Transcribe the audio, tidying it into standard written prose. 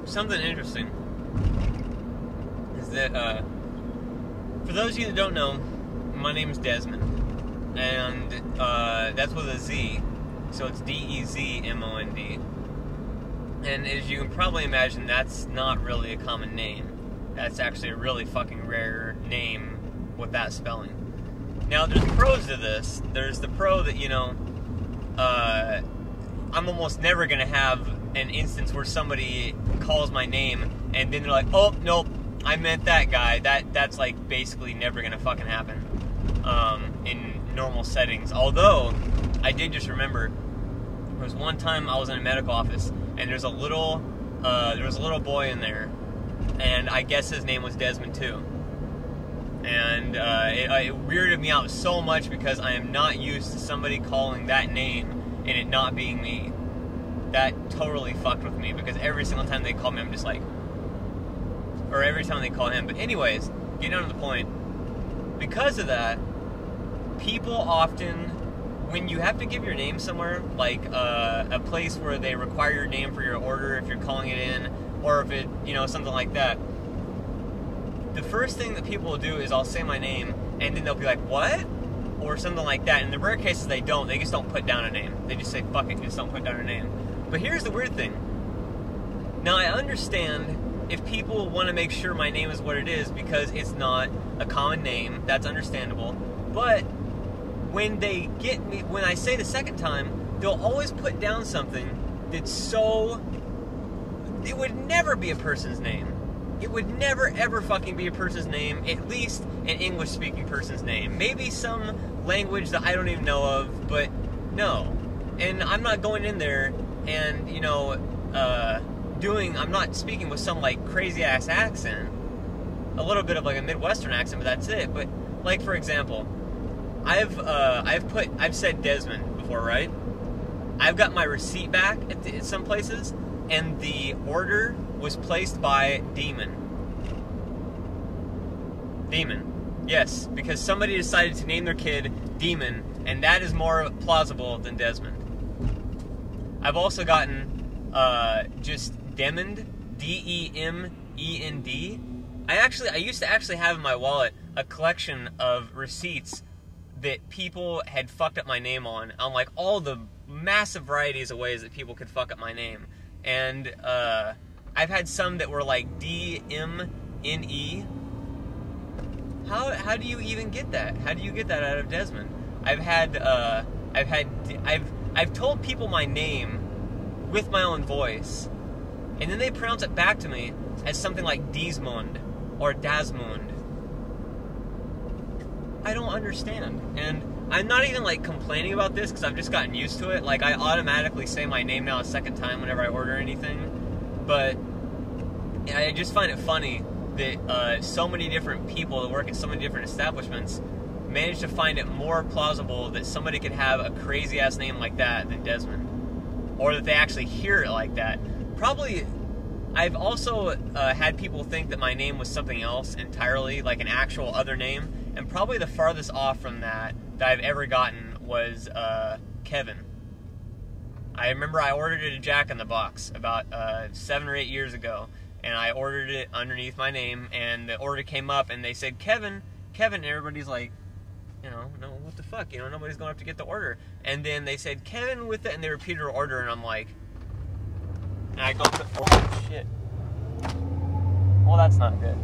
something interesting is that, for those of you that don't know, my name is Desmond, and that's with a Z, so it's D-E-Z-M-O-N-D, and as you can probably imagine, that's not really a common name. That's actually a really fucking rare name with that spelling. Now, there's pros to this. There's the pro that, you know, I'm almost never going to have an instance where somebody calls my name and then they're like, oh, nope, I meant that guy. That's like basically never going to fucking happen in normal settings. Although, I did just remember, there was one time I was in a medical office and there was a little boy in there, and I guess his name was Desmond too. And it weirded me out so much because I am not used to somebody calling that name and it not being me. That totally fucked with me because every single time they call me, I'm just like, or every time they call him. But anyways, getting on to the point, because of that, people often, when you have to give your name somewhere, like a place where they require your name for your order if you're calling it in, or if it, you know, something like that, the first thing that people will do is I'll say my name, and then they'll be like, what? Or something like that. In the rare cases they don't. They just don't put down a name. They just say, fuck it, just don't put down a name. But here's the weird thing. Now, I understand if people want to make sure my name is what it is because it's not a common name. That's understandable. But when they get me, when I say the second time, they'll always put down something that's so... It would never be a person's name. It would never, ever fucking be a person's name, at least an English-speaking person's name. Maybe some language that I don't even know of, but no. And I'm not going in there and, you know, I'm not speaking with some, like, crazy-ass accent. A little bit of, like, a Midwestern accent, but that's it. But, like, for example, I've said Desmond before, right? I've got my receipt back at some places, and the order was placed by Demon. Demon. Yes, because somebody decided to name their kid Demon, and that is more plausible than Desmond. I've also gotten just Demond, D-E-M-E-N-D. I used to actually have in my wallet a collection of receipts that people had fucked up my name on like all the massive varieties of ways that people could fuck up my name. And I've had some that were like D-M-N-E. How do you even get that? How do you get that out of Desmond? I've told people my name with my own voice, and then they pronounce it back to me as something like Desmond or Dasmund. I don't understand. And I'm not even like complaining about this because I've just gotten used to it. Like, I automatically say my name now a second time whenever I order anything. But I just find it funny that so many different people that work at so many different establishments manage to find it more plausible that somebody could have a crazy ass name like that than Desmond, or that they actually hear it like that. Probably, I've also had people think that my name was something else entirely, like an actual other name, and probably the farthest off from that I've ever gotten was Kevin. I remember I ordered it at Jack in the Box about 7 or 8 years ago, and I ordered it underneath my name, and the order came up, and they said, Kevin, and everybody's like, you know, no, what the fuck, you know, nobody's going to have to get the order. And then they said, Kevin with it, and they repeated her order, and I'm like, and I go, oh shit, well, that's not good.